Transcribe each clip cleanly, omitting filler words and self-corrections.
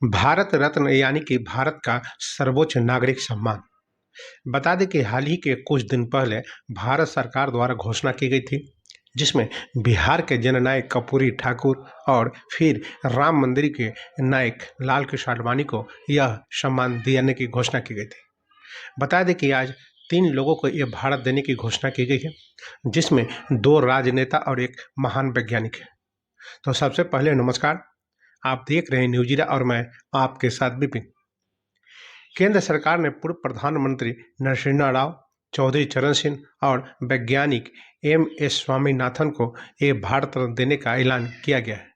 भारत रत्न यानी कि भारत का सर्वोच्च नागरिक सम्मान। बता दें कि हाल ही के कुछ दिन पहले भारत सरकार द्वारा घोषणा की गई थी, जिसमें बिहार के जननायक कर्पूरी ठाकुर और फिर राम मंदिर के नायक लाल कृष्ण आडवाणी को यह सम्मान देने की घोषणा की गई थी। बता दें कि आज 3 लोगों को यह भारत देने की घोषणा की गई है, जिसमें 2 राजनेता और एक महान वैज्ञानिक है। तो सबसे पहले नमस्कार, आप देख रहे हैं न्यूज़ और मैं आपके साथ विपिन। केंद्र सरकार ने पूर्व प्रधानमंत्री नरसिम्हा राव, चौधरी चरण सिंह और वैज्ञानिक एम.एस. स्वामीनाथन को ये भारत रत्न देने का ऐलान किया गया है।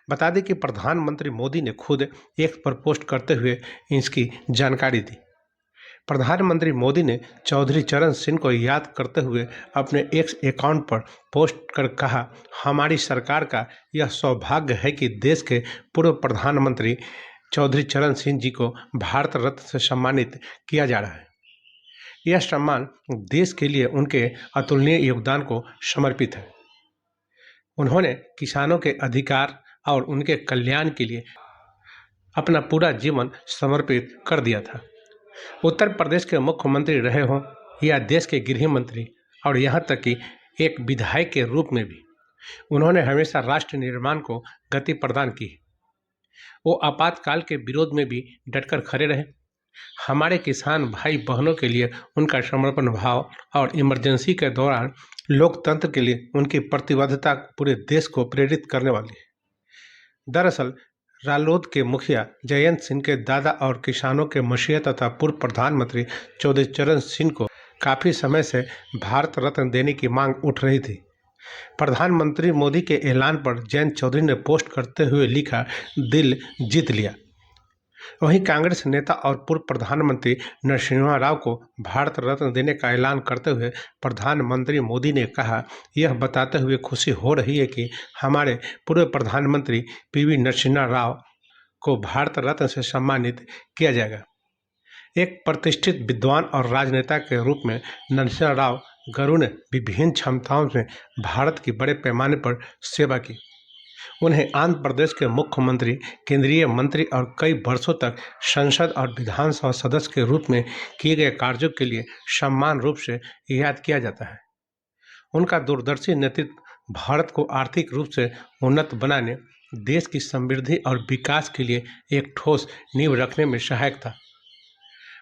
बता दें कि प्रधानमंत्री मोदी ने खुद एक्स पर पोस्ट करते हुए इसकी जानकारी दी। प्रधानमंत्री मोदी ने चौधरी चरण सिंह को याद करते हुए अपने एक्स अकाउंट पर पोस्ट कर कहा, हमारी सरकार का यह सौभाग्य है कि देश के पूर्व प्रधानमंत्री चौधरी चरण सिंह जी को भारत रत्न से सम्मानित किया जा रहा है। यह सम्मान देश के लिए उनके अतुलनीय योगदान को समर्पित है। उन्होंने किसानों के अधिकार और उनके कल्याण के लिए अपना पूरा जीवन समर्पित कर दिया था। उत्तर प्रदेश के मुख्यमंत्री रहे हों या देश के गृह मंत्री और यहाँ तक कि एक विधायक के रूप में भी उन्होंने हमेशा राष्ट्र निर्माण को गति प्रदान की। वो आपातकाल के विरोध में भी डटकर खड़े रहे। हमारे किसान भाई बहनों के लिए उनका समर्पण भाव और इमरजेंसी के दौरान लोकतंत्र के लिए उनकी प्रतिबद्धता पूरे देश को प्रेरित करने वाली है। दरअसल रालोद के मुखिया जयंत सिंह के दादा और किसानों के मसीहा तथा पूर्व प्रधानमंत्री चौधरी चरण सिंह को काफ़ी समय से भारत रत्न देने की मांग उठ रही थी। प्रधानमंत्री मोदी के ऐलान पर जयंत चौधरी ने पोस्ट करते हुए लिखा, दिल जीत लिया। वहीं कांग्रेस नेता और पूर्व प्रधानमंत्री नरसिम्हा राव को भारत रत्न देने का ऐलान करते हुए प्रधानमंत्री मोदी ने कहा, यह बताते हुए खुशी हो रही है कि हमारे पूर्व प्रधानमंत्री पीवी नरसिम्हा राव को भारत रत्न से सम्मानित किया जाएगा। एक प्रतिष्ठित विद्वान और राजनेता के रूप में नरसिम्हा राव गरु ने विभिन्न क्षमताओं में भारत की बड़े पैमाने पर सेवा की। उन्हें आंध्र प्रदेश के मुख्यमंत्री, केंद्रीय मंत्री और कई वर्षों तक संसद और विधानसभा सदस्य के रूप में किए गए कार्यों के लिए सम्मान रूप से याद किया जाता है। उनका दूरदर्शी नेतृत्व भारत को आर्थिक रूप से उन्नत बनाने, देश की समृद्धि और विकास के लिए एक ठोस नींव रखने में सहायक था।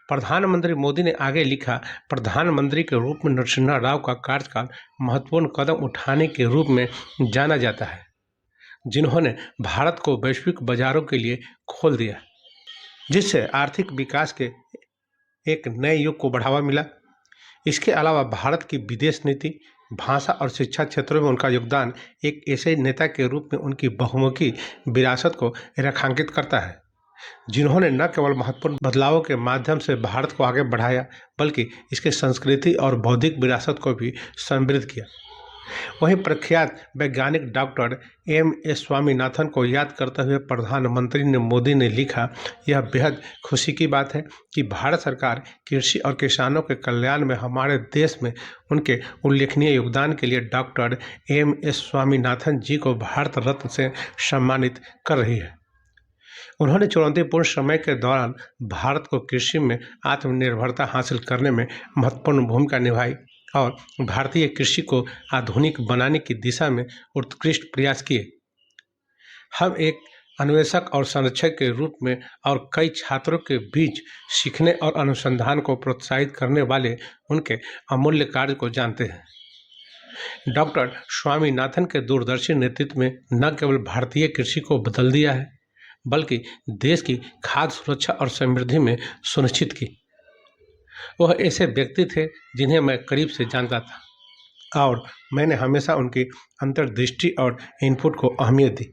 प्रधानमंत्री मोदी ने आगे लिखा, प्रधानमंत्री के रूप में नरसिम्हा राव का कार्यकाल महत्वपूर्ण कदम उठाने के रूप में जाना जाता है, जिन्होंने भारत को वैश्विक बाजारों के लिए खोल दिया, जिससे आर्थिक विकास के एक नए युग को बढ़ावा मिला। इसके अलावा भारत की विदेश नीति, भाषा और शिक्षा क्षेत्रों में उनका योगदान एक ऐसे नेता के रूप में उनकी बहुमुखी विरासत को रेखांकित करता है, जिन्होंने न केवल महत्वपूर्ण बदलावों के माध्यम से भारत को आगे बढ़ाया, बल्कि इसके संस्कृति और बौद्धिक विरासत को भी समृद्ध किया। वहीं प्रख्यात वैज्ञानिक डॉक्टर एम.एस. स्वामीनाथन को याद करते हुए प्रधानमंत्री मोदी ने लिखा, यह बेहद खुशी की बात है कि भारत सरकार कृषि और किसानों के कल्याण में हमारे देश में उनके उल्लेखनीय योगदान के लिए डॉक्टर एम.एस. स्वामीनाथन जी को भारत रत्न से सम्मानित कर रही है। उन्होंने चुनौतीपूर्ण समय के दौरान भारत को कृषि में आत्मनिर्भरता हासिल करने में महत्वपूर्ण भूमिका निभाई और भारतीय कृषि को आधुनिक बनाने की दिशा में उत्कृष्ट प्रयास किए। हम एक अन्वेषक और संरक्षक के रूप में और कई छात्रों के बीच सीखने और अनुसंधान को प्रोत्साहित करने वाले उनके अमूल्य कार्य को जानते हैं। डॉक्टर स्वामीनाथन के दूरदर्शी नेतृत्व में न केवल भारतीय कृषि को बदल दिया है, बल्कि देश की खाद्य सुरक्षा और समृद्धि में सुनिश्चित की। वह ऐसे व्यक्ति थे जिन्हें मैं करीब से जानता था और मैंने हमेशा उनकी अंतर्दृष्टि और इनपुट को अहमियत दी।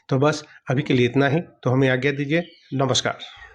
तो बस अभी के लिए इतना ही। तो हमें आज्ञा दीजिए। नमस्कार।